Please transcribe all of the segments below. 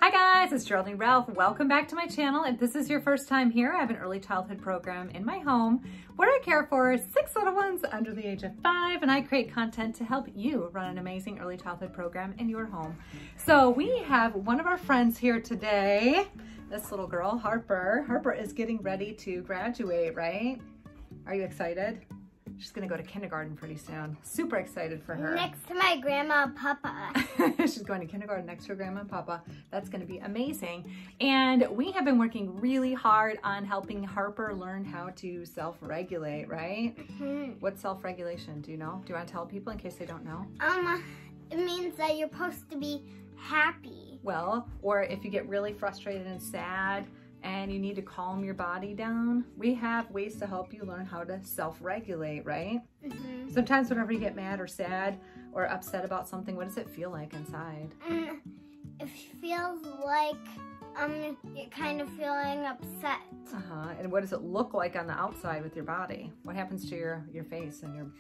Hi guys, it's Geraldine Ralph. Welcome back to my channel. If this is your first time here, I have an early childhood program in my home where I care for 6 little ones under the age of 5, and I create content to help you run an amazing early childhood program in your home. So we have one of our friends here today, this little girl, Harper. Harper is getting ready to graduate, right? Are you excited? She's gonna go to kindergarten pretty soon. Super excited for her. Next to my grandma and papa. She's going to kindergarten next to her grandma and papa. That's gonna be amazing. And we have been working really hard on helping Harper learn how to self-regulate, right? Mm-hmm. What's self-regulation? Do you know? Do you wanna tell people in case they don't know? It means that you're supposed to be happy. Well, or if you get really frustrated and sad, and you need to calm your body down, we have ways to help you learn how to self-regulate, right? Mm-hmm. Sometimes whenever you get mad or sad or upset about something, what does it feel like inside? It feels like you're kind of feeling upset. And what does it look like on the outside with your body? What happens to your face and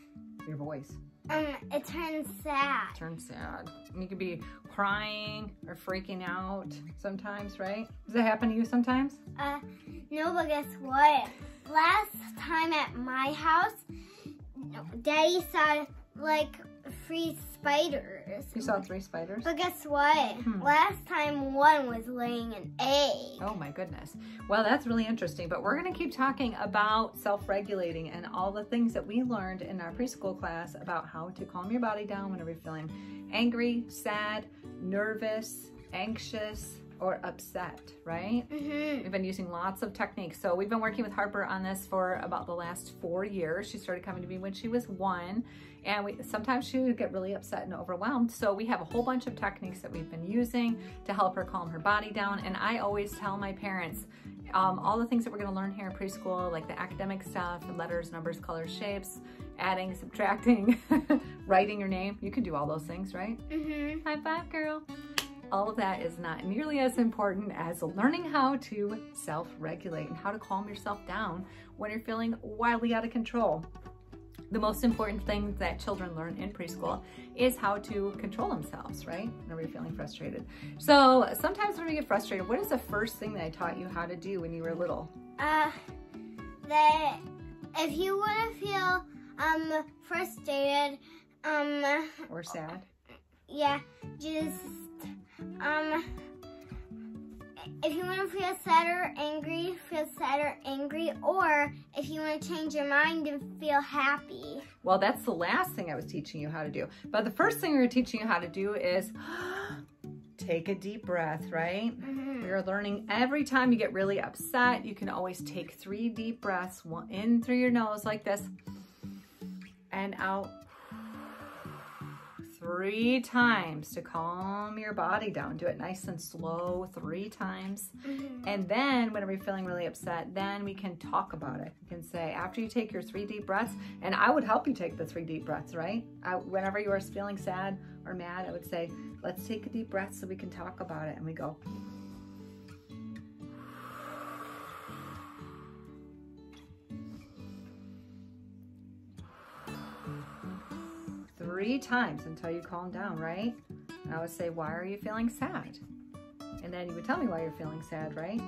your voice? It turns sad. It turns sad. And you could be crying or freaking out sometimes, right? Does that happen to you sometimes? No, but guess what? Last time at my house, Daddy saw like 3 spiders. You saw 3 spiders? But guess what? Last time one was laying an egg. Oh my goodness. Well, that's really interesting, but we're gonna keep talking about self-regulating and all the things that we learned in our preschool class about how to calm your body down whenever you're feeling angry, sad, nervous, anxious, or upset, right? Mm-hmm. We've been using lots of techniques. So we've been working with Harper on this for about the last 4 years. She started coming to me when she was 1, and sometimes she would get really upset and overwhelmed. So we have a whole bunch of techniques that we've been using to help her calm her body down. And I always tell my parents, all the things that we're gonna learn here in preschool, like the academic stuff, the letters, numbers, colors, shapes, adding, subtracting, writing your name. You can do all those things, right? Mm-hmm. High five, girl. All of that is not nearly as important as learning how to self-regulate and how to calm yourself down when you're feeling wildly out of control. The most important thing that children learn in preschool is how to control themselves, right? Whenever you're feeling frustrated. So sometimes when we get frustrated, what is the first thing that I taught you how to do when you were little? That if you want to feel frustrated, or sad. Yeah, just if you want to feel sad or angry, or if you want to change your mind and feel happy. Well, that's the last thing I was teaching you how to do. But the first thing we were teaching you how to do is take a deep breath, right? Mm-hmm. We are learning every time you get really upset, you can always take 3 deep breaths, one in through your nose like this, and out 3 times to calm your body down. Do it nice and slow 3 times. Mm-hmm. And then whenever you're feeling really upset, then we can talk about it. You can say, after you take your 3 deep breaths, and I would help you take the 3 deep breaths, right? Whenever you are feeling sad or mad, I would say, let's take a deep breath so we can talk about it. And we go, 3 times until you calm down, right? And I would say, why are you feeling sad? And then you would tell me why you're feeling sad, right?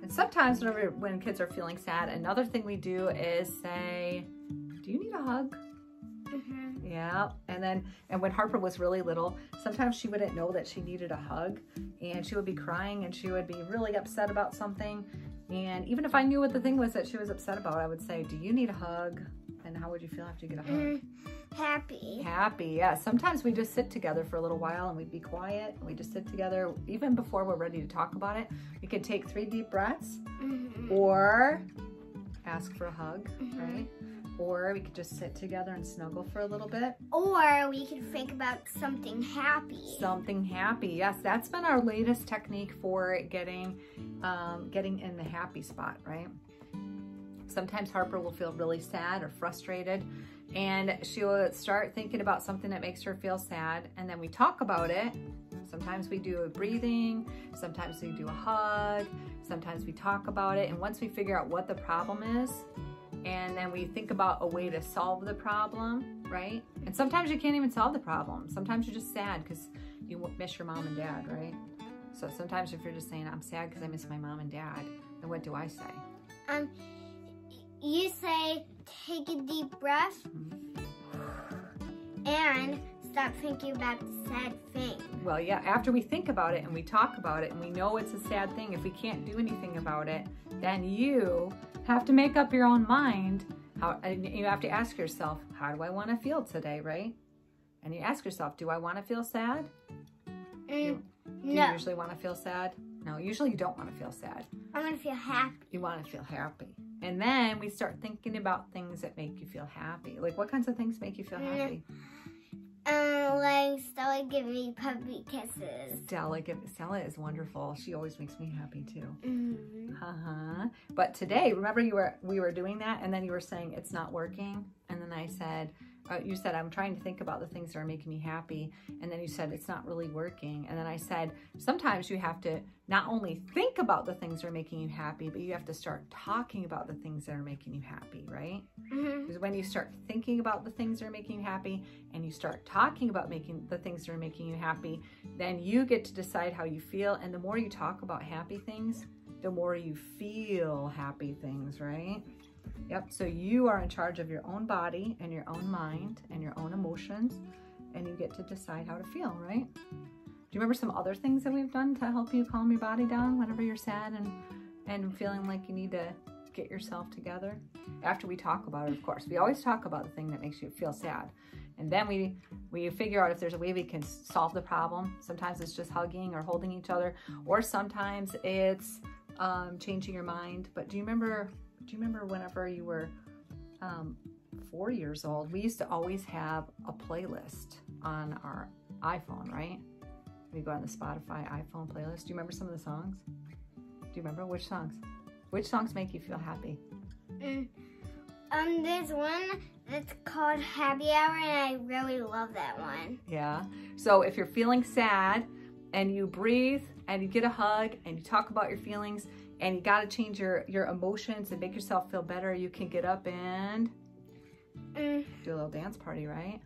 And sometimes when kids are feeling sad, another thing we do is say, do you need a hug? Mm-hmm. Yeah. And when Harper was really little, sometimes she wouldn't know that she needed a hug, and she would be crying and she would be really upset about something. And even if I knew what the thing was that she was upset about, I would say, do you need a hug? And how would you feel after you get a hug? Happy. Happy, yeah. Sometimes we just sit together for a little while and we'd be quiet. And we just sit together even before we're ready to talk about it. We could take 3 deep breaths, or ask for a hug, right? Or we could just sit together and snuggle for a little bit. Or we could think about something happy. Something happy, yes. That's been our latest technique for getting in the happy spot, right? Sometimes Harper will feel really sad or frustrated, and she'll start thinking about something that makes her feel sad, and then we talk about it. Sometimes we do a breathing, sometimes we do a hug, sometimes we talk about it, and once we figure out what the problem is, and then we think about a way to solve the problem, right? And sometimes you can't even solve the problem. Sometimes you're just sad because you miss your mom and dad, right? So sometimes if you're just saying, I'm sad because I miss my mom and dad, then what do I say? You say, take a deep breath and stop thinking about the sad thing. Well, yeah, after we think about it and we talk about it and we know it's a sad thing, if we can't do anything about it, then you have to make up your own mind. And you have to ask yourself, how do I want to feel today, right? And you ask yourself, do I want to feel sad? Do you usually want to feel sad? No, usually you don't want to feel sad. I want to feel happy. You want to feel happy. And then we start thinking about things that make you feel happy. Like what kinds of things make you feel happy? Like Stella giving me puppy kisses. Stella is wonderful. She always makes me happy too. But today, remember we were doing that, and then you were saying it's not working, and then I said, you said I'm trying to think about the things that are making me happy, and then you said it's not really working, and then I said sometimes you have to not only think about the things that are making you happy, but you have to start talking about the things that are making you happy, right? Because when you start thinking about the things that are making you happy and you start talking about the things that are making you happy, then you get to decide how you feel, and the more you talk about happy things, the more you feel happy things, right? Yep, so you are in charge of your own body and your own mind and your own emotions, and you get to decide how to feel, right? Do you remember some other things that we've done to help you calm your body down whenever you're sad and feeling like you need to get yourself together? After we talk about it, of course. We always talk about the thing that makes you feel sad. And then we figure out if there's a way we can solve the problem. Sometimes it's just hugging or holding each other, or sometimes it's changing your mind. But do you remember whenever you were 4 years old, we used to always have a playlist on our iPhone, right? We go on the Spotify iPhone playlist. Do you remember some of the songs? Do you remember which songs? Which songs make you feel happy? There's one that's called Happy Hour, and I really love that one. Yeah. So if you're feeling sad and you breathe and you get a hug and you talk about your feelings and you got to change your emotions and make yourself feel better, you can get up and do a little dance party, right?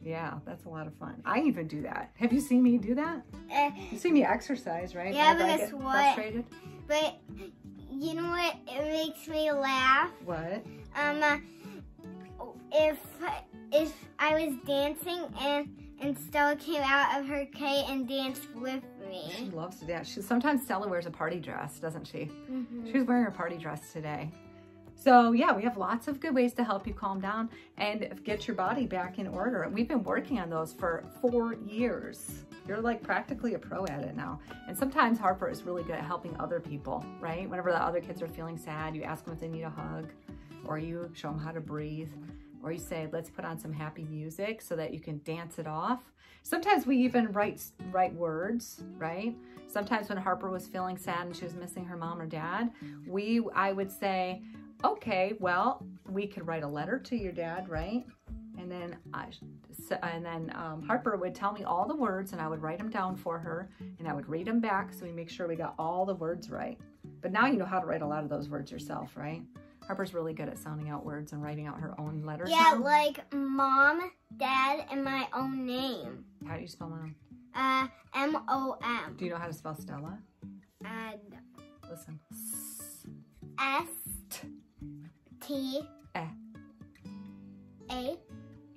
Yeah, that's a lot of fun. I even do that. Have you seen me do that? You see me exercise, right? Yeah, but I get frustrated. But you know what? It makes me laugh. What? If I was dancing and Stella came out of her crate and danced with me. She loves to dance. Sometimes Stella wears a party dress, doesn't she? She was wearing a party dress today. So yeah, we have lots of good ways to help you calm down and get your body back in order. We've been working on those for 4 years. You're like practically a pro at it now. And sometimes Harper is really good at helping other people, right? Whenever the other kids are feeling sad, you ask them if they need a hug, or you show them how to breathe, or you say, let's put on some happy music so that you can dance it off. Sometimes we even write words, right? Sometimes when Harper was feeling sad and she was missing her mom or dad, I would say, okay, well, we could write a letter to your dad, right? And then Harper would tell me all the words, and I would write them down for her, and I would read them back so we make sure we got all the words right. But now you know how to write a lot of those words yourself, right? Harper's really good at sounding out words and writing out her own letters. Yeah, now. like mom, dad, and my own name. How do you spell mom? M-O-M. Do you know how to spell Stella? No. Listen. S-T-A.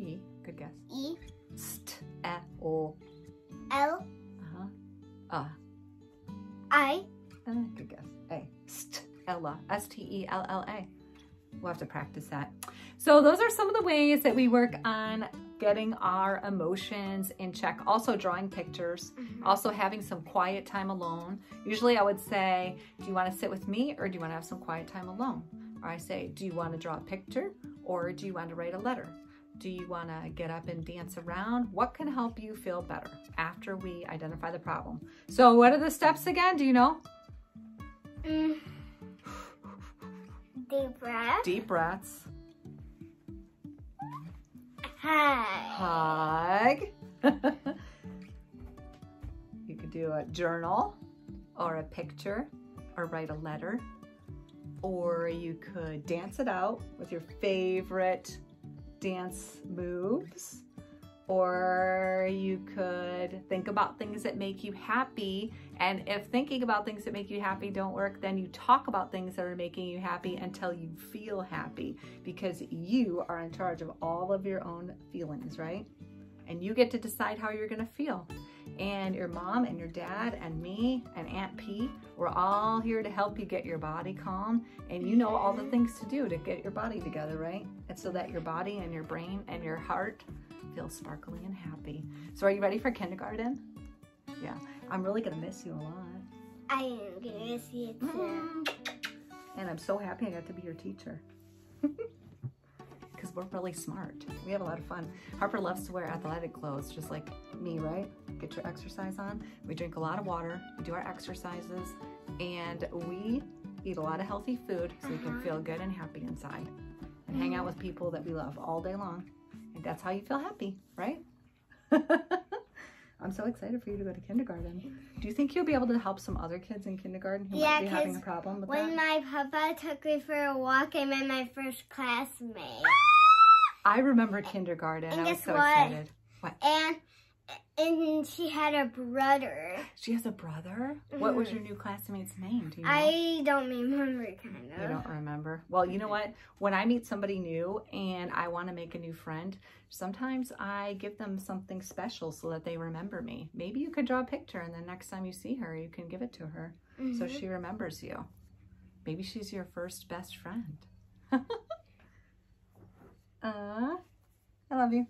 E. Good guess. E. O. L. I. Good guess. A. Stella. S-T-E-L-L-A. We'll have to practice that. So those are some of the ways that we work on getting our emotions in check. Also drawing pictures. Also having some quiet time alone. Usually I would say, do you want to sit with me or do you want to have some quiet time alone? Or I say, do you want to draw a picture or do you want to write a letter? Do you want to get up and dance around? What can help you feel better after we identify the problem? So what are the steps again? Do you know? Deep breath. Deep breaths. Hug. You could do a journal or a picture or write a letter. Or you could dance it out with your favorite dance moves. Or you could think about things that make you happy. And if thinking about things that make you happy don't work, then you talk about things that are making you happy until you feel happy, because you are in charge of all of your own feelings, right? And you get to decide how you're gonna feel. And your mom and your dad and me and Aunt P, we're all here to help you get your body calm. And you know all the things to do to get your body together, right? And so that your body and your brain and your heart feel sparkly and happy. So are you ready for kindergarten? Yeah, I'm really gonna miss you a lot. I am gonna miss you too. And I'm so happy I got to be your teacher. Because we're really smart. We have a lot of fun. Harper loves to wear athletic clothes, just like me, right? Get your exercise on. We drink a lot of water, we do our exercises, and we eat a lot of healthy food so we can feel good and happy inside. And hang out with people that we love all day long. And that's how you feel happy, right? I'm so excited for you to go to kindergarten. Do you think you'll be able to help some other kids in kindergarten who might be having a problem with that? When my papa took me for a walk, I met my first classmate. I remember kindergarten. And I was guess so what? excited. What? And she had a brother. She has a brother? What was your new classmate's name? Do you know? I don't remember, kind of. You don't remember? Well, you know what? When I meet somebody new and I want to make a new friend, sometimes I give them something special so that they remember me. Maybe you could draw a picture and then next time you see her, you can give it to her so she remembers you. Maybe she's your first best friend. I love you.